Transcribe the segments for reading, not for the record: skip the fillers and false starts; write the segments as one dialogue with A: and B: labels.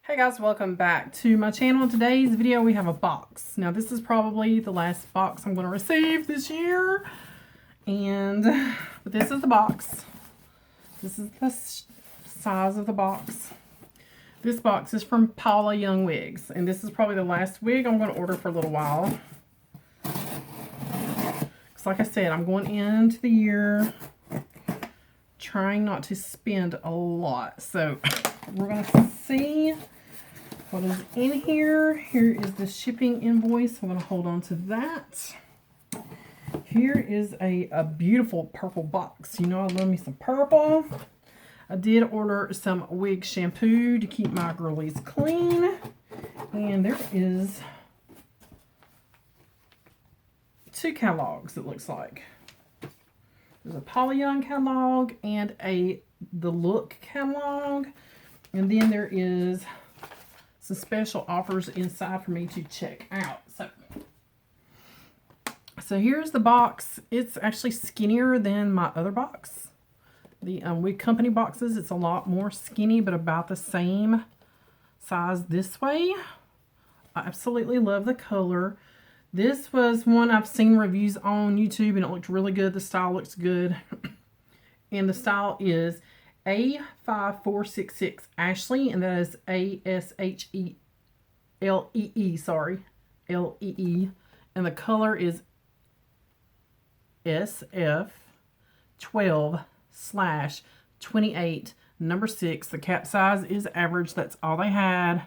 A: Hey guys, welcome back to my channel. In today's video we have a box. Now this is probably the last box I'm going to receive this year. But this is the box. This is the size of the box. This box is from Paula Young Wigs. And this is probably the last wig I'm going to order for a little while. Because like I said, I'm going into the year trying not to spend a lot. So we're going to see what is in here. Here is the shipping invoice. I'm going to hold on to that. Here is a beautiful purple box. You know I love me some purple. I did order some wig shampoo to keep my girlies clean. And there is 2 catalogs, it looks like. There's a Paula Young catalog and the Look catalog. And then there is some special offers inside for me to check out. So here's the box. It's actually skinnier than my other box. The Wig Company boxes, it's a lot more skinny, but about the same size this way. I absolutely love the color. This was one I've seen reviews on YouTube, and it looked really good. The style looks good. And the style is A5466 Ashlee, and that is A-S-H-E-L-E-E, sorry. L-E-E. And the color is SF12/28, number 6. The cap size is average. That's all they had.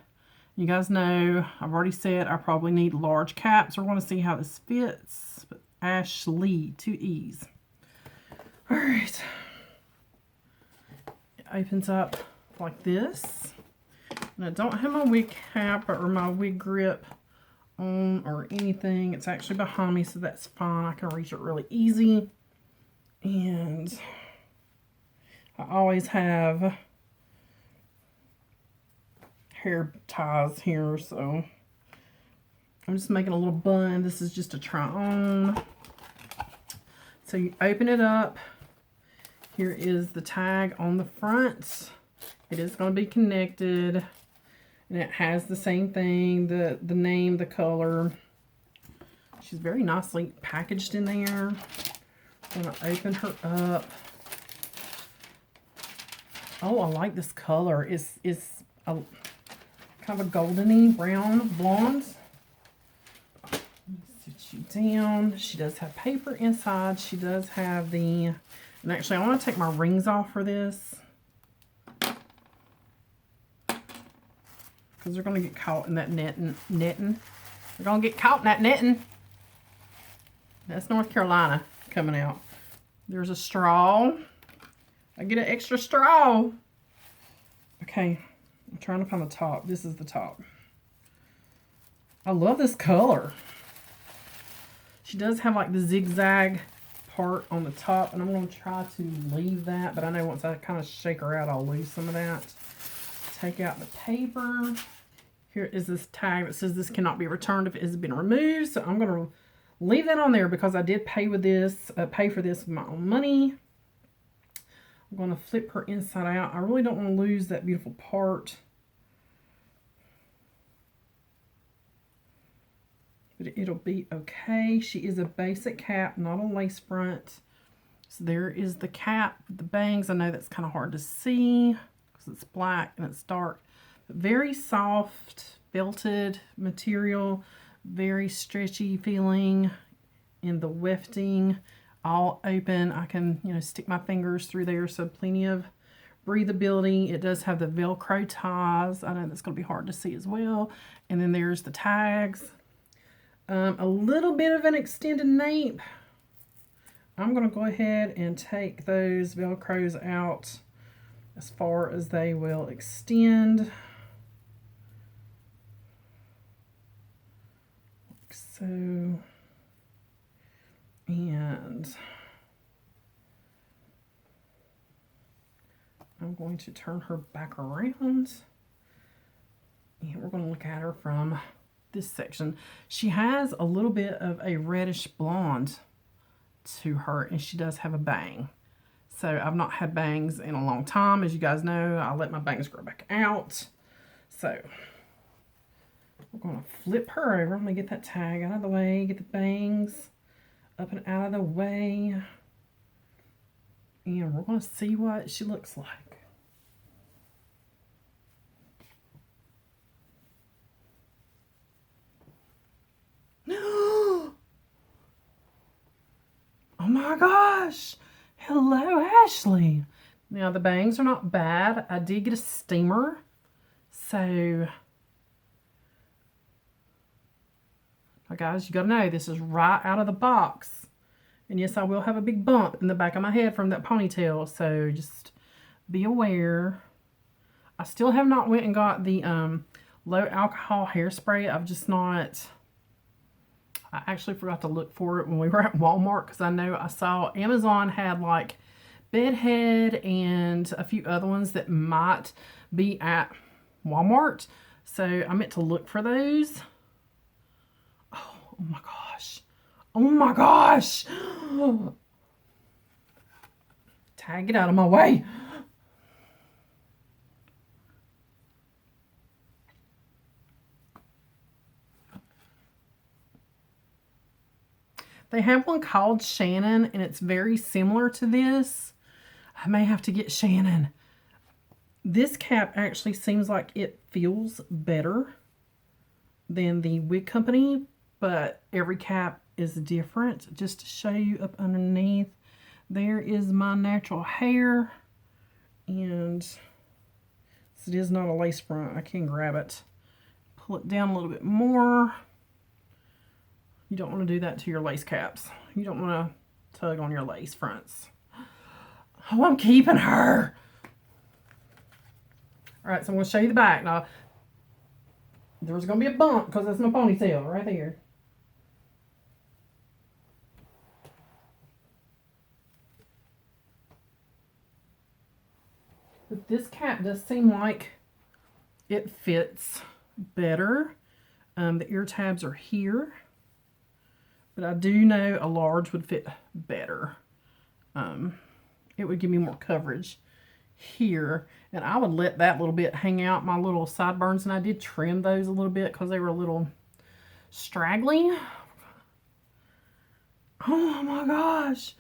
A: You guys know, I've already said I probably need large caps. We're going to see how this fits. But Ashlee, 2 E's. Alright. It opens up like this. And I don't have my wig cap or my wig grip on or anything. It's actually behind me, so that's fine. I can reach it really easy. And I always have hair ties here, so I'm just making a little bun. This is just a try on. So you open it up. Here is the tag on the front. It is going to be connected, and it has the same thing, the name, the color. She's very nicely packaged in there. I'm going to open her up. Oh, I like this color. It's a kind of a goldeny brown blonde. Let me sit you down. She does have paper inside. She does have and actually I want to take my rings off for this, because they're going to get caught in that netting. They're going to get caught in that netting. That's North Carolina coming out. There's a straw. I get an extra straw. Okay. I'm trying to find the top. This is the top. I love this color. She does have like the zigzag part on the top, and I'm going to try to leave that, but I know once I kind of shake her out, I'll lose some of that. Take out the paper. Here is this tag that says this cannot be returned if it has been removed, so I'm going to leave that on there because I did pay for this with my own money. I'm going to flip her inside out. I really don't want to lose that beautiful part. But it'll be okay. She is a basic cap, not a lace front. So there is the cap with the bangs. I know that's kind of hard to see because it's black and it's dark. But very soft, belted material. Very stretchy feeling in the wefting. All open. I can, stick my fingers through there, so plenty of breathability. It does have the Velcro ties. I know that's going to be hard to see as well. And then there's the tags. A little bit of an extended nape. I'm going to go ahead and take those Velcros out as far as they will extend. Like so. And I'm going to turn her back around, and we're going to look at her from this section. She has a little bit of a reddish blonde to her, and she does have a bang. So I've not had bangs in a long time. As you guys know, I let my bangs grow back out. So we're going to flip her over. I'm going to get that tag out of the way, get the bangs up and out of the way. And we're going to see what she looks like. Oh my gosh! Hello, Ashlee. Now, the bangs are not bad. I did get a steamer. So, now guys, you got to know, this is right out of the box. And yes, I will have a big bump in the back of my head from that ponytail. So, just be aware. I still have not went and got the low alcohol hairspray. I've just not... I actually forgot to look for it when we were at Walmart because I know I saw Amazon had like Bedhead and a few other ones that might be at Walmart. So I meant to look for those. Oh my gosh. Oh my gosh. Tag, it out of my way. They have one called Shannon, and it's very similar to this. I may have to get Shannon. This cap actually seems like it feels better than the Wig Company, but every cap is different. Just to show you up underneath, there is my natural hair, and it is not a lace front. I can grab it, pull it down a little bit more. You don't want to do that to your lace caps. You don't want to tug on your lace fronts. Oh, I'm keeping her. All right, so I'm going to show you the back. Now, there's going to be a bump because that's my ponytail right there. But this cap does seem like it fits better. The ear tabs are here. But I do know a large would fit better. It would give me more coverage here. And I would let that little bit hang out, my little sideburns. And I did trim those a little bit because they were a little straggly. Oh my gosh.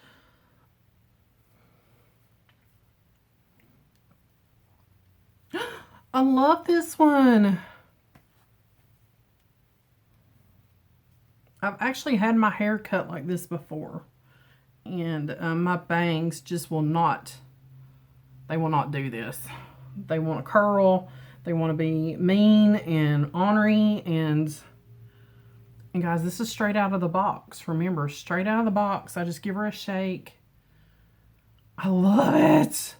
A: I love this one. I've actually had my hair cut like this before, and my bangs just will not, they will not do this. They want to curl, they want to be mean and ornery, and guys, this is straight out of the box. Remember, straight out of the box. I just give her a shake. I love it.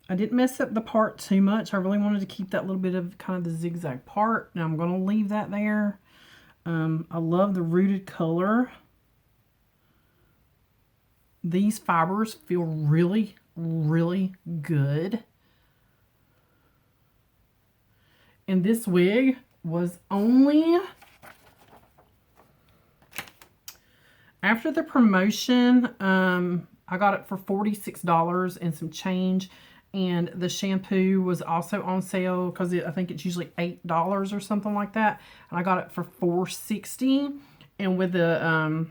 A: I didn't mess up the part too much. I really wanted to keep that little bit of kind of the zigzag part. Now I'm going to leave that there. I love the rooted color. These fibers feel really, really good. And this wig was only, after the promotion, I got it for $46 and some change. And the shampoo was also on sale because I think it's usually $8 or something like that. And I got it for $4.60. And with the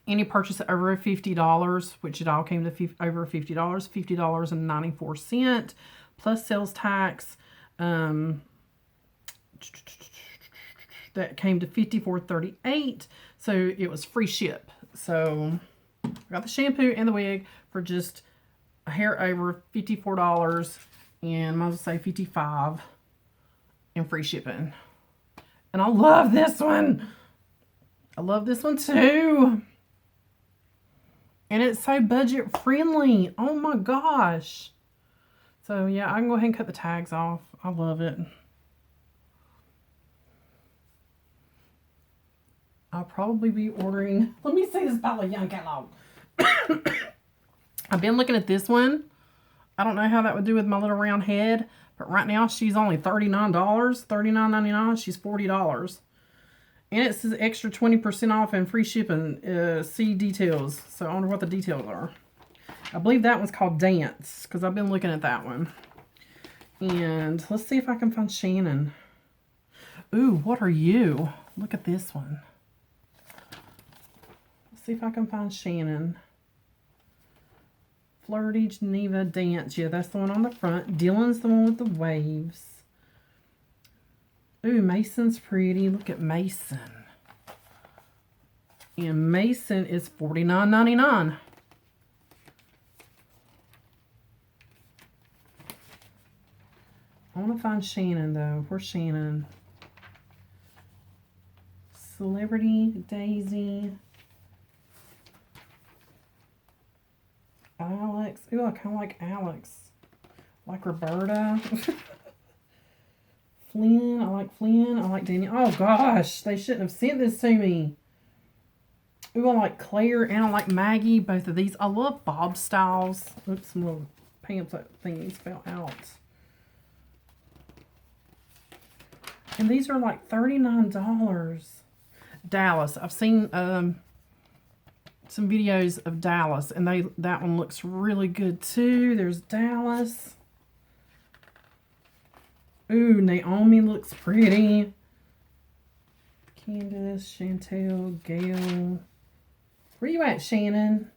A: any purchase over $50, which it all came to over $50, $50.94 plus sales tax. That came to $54.38. So it was free ship. So I got the shampoo and the wig for just a hair over $54, and might as well say $55 and free shipping. And I love this one. I love this one too. And it's so budget friendly. Oh my gosh. So yeah, I can go ahead and cut the tags off. I love it. I'll probably be ordering, let me see this Paula Young catalog. I've been looking at this one. I don't know how that would do with my little round head, but right now she's only $39, $39.99. She's $40. And it says extra 20% off and free shipping. See details. So I wonder what the details are. I believe that one's called Dance, because I've been looking at that one. And let's see if I can find Shannon. Ooh, what are you? Look at this one. Let's see if I can find Shannon. Flirty, Geneva, Dance. Yeah, that's the one on the front. Dylan's the one with the waves. Ooh, Mason's pretty. Look at Mason. And Mason is $49.99. I want to find Shannon, though. Where's Shannon? Celebrity, Daisy. Alex. Ooh, I kind of like Alex. Like Roberta. Flynn. I like Flynn. I like Daniel. Oh, gosh. They shouldn't have sent this to me. Ooh, I like Claire and I like Maggie. Both of these. I love Bob Styles. Oops, some little pamphlet thingies fell out. And these are like $39. Dallas. I've seen some videos of Dallas, and that one looks really good too. There's Dallas. Ooh, Naomi looks pretty. Candace, Chantel, Gail. Where you at, Shannon?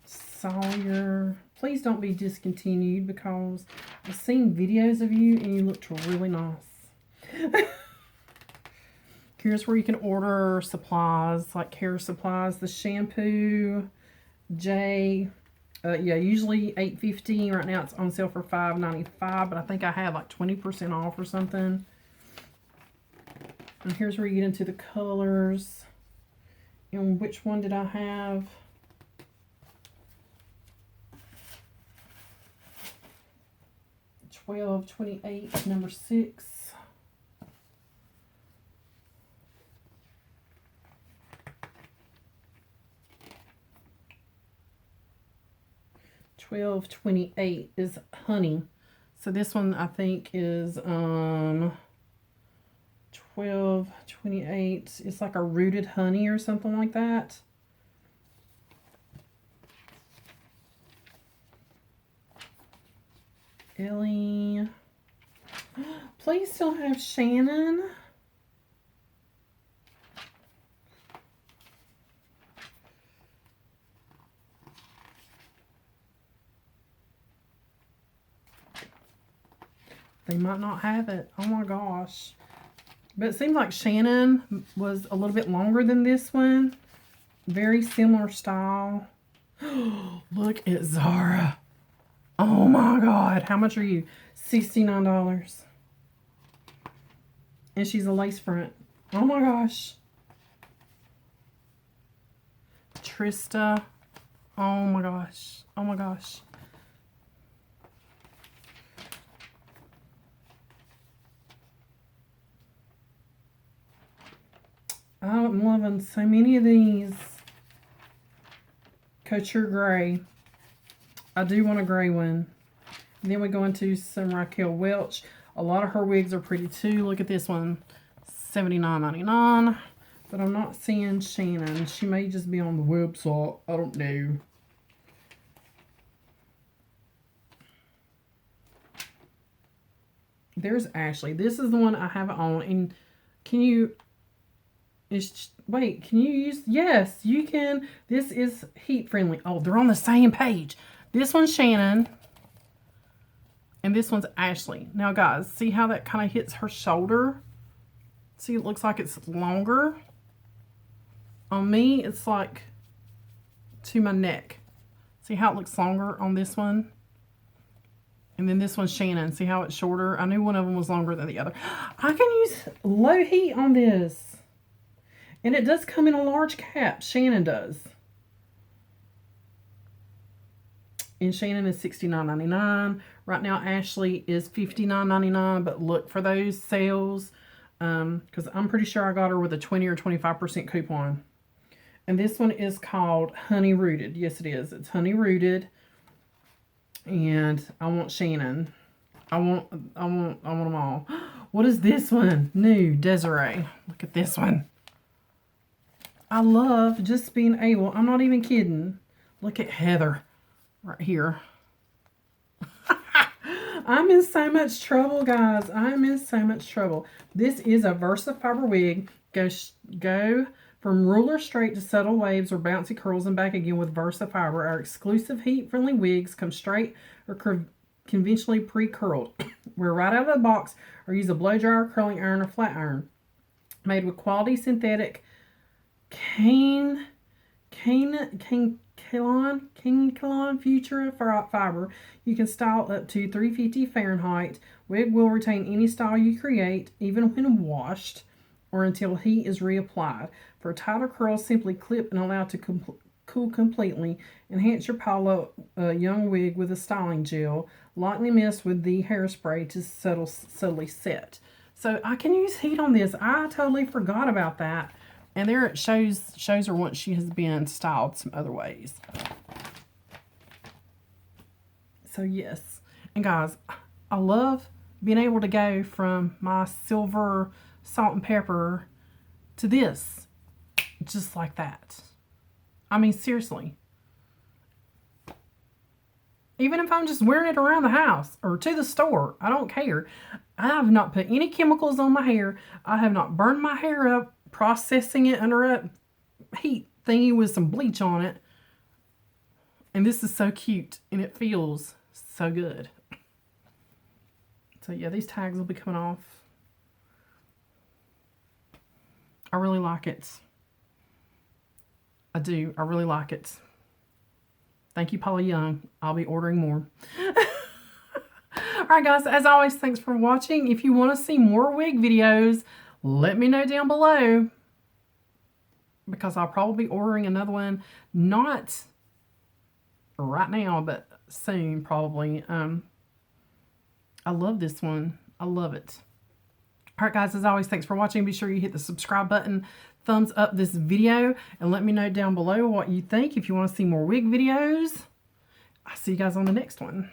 A: Sawyer. Please don't be discontinued, because I've seen videos of you and you looked really nice. Here's where you can order supplies, like hair supplies. The shampoo, yeah, usually $8.50. Right now it's on sale for $5.95, but I think I had like 20% off or something. And here's where you get into the colors. And which one did I have? $12.28, number 6. $12.28 is honey. So this one I think is $12.28. It's like a rooted honey or something like that. Ellie. Please still have Shannon. They might not have it. Oh my gosh. But it seems like Shannon was a little bit longer than this one. Very similar style. Look at Zara. Oh my God. How much are you? $69. And she's a lace front. Oh my gosh. Trista. Oh my gosh. Oh my gosh. I'm loving so many of these. Couture gray. I do want a gray one. Then we go into some Raquel Welch. A lot of her wigs are pretty too. Look at this one. $79.99. But I'm not seeing Shannon. She may just be on the website. I don't know. There's Ashlee. This is the one I have on. And can you... Wait, can you use... Yes, you can. This is heat friendly. Oh, they're on the same page. This one's Shannon. And this one's Ashlee. Now, guys, see how that kind of hits her shoulder? See, it looks like it's longer. On me, it's like to my neck. See how it looks longer on this one? And then this one's Shannon. See how it's shorter? I knew one of them was longer than the other. I can use low heat on this. And it does come in a large cap. Shannon does. And Shannon is $69.99. Right now, Ashlee is $59.99. But look for those sales. Because I'm pretty sure I got her with a 20 or 25% coupon. And this one is called Honey Rooted. Yes, it is. It's Honey Rooted. And I want Shannon. I want them all. What is this one? New Desiree. Look at this one. I love just being able, I'm not even kidding. Look at Heather right here. I'm in so much trouble, guys. I'm in so much trouble. This is a VersaFiber wig. Go from ruler straight to subtle waves or bouncy curls and back again with VersaFiber. Our exclusive heat-friendly wigs come straight or conventionally pre-curled. We're right out of the box or use a blow dryer, curling iron, or flat iron. Made with quality synthetic Kailon Futura fiber. You can style up to 350 Fahrenheit. Wig will retain any style you create, even when washed or until heat is reapplied. For tighter curls, simply clip and allow to cool completely. Enhance your Paula Young wig with a styling gel. Lightly mist with the hairspray to subtly set. So I can use heat on this. I totally forgot about that. And there it shows her once she has been styled some other ways. So yes. And guys, I love being able to go from my silver salt and pepper to this. Just like that. I mean, seriously. Even if I'm just wearing it around the house or to the store, I don't care. I have not put any chemicals on my hair. I have not burned my hair up processing it under a heat thingy with some bleach on it. And this is so cute and it feels so good. So yeah, these tags will be coming off. I really like it. I do. I really like it. Thank you, Paula Young. I'll be ordering more. Alright guys, as always, thanks for watching. If you want to see more wig videos, let me know down below. Because I'll probably be ordering another one. Not right now, but soon probably. I love this one. I love it. Alright guys, as always, thanks for watching. Be sure you hit the subscribe button. Thumbs up this video. And let me know down below what you think. If you want to see more wig videos. I'll see you guys on the next one.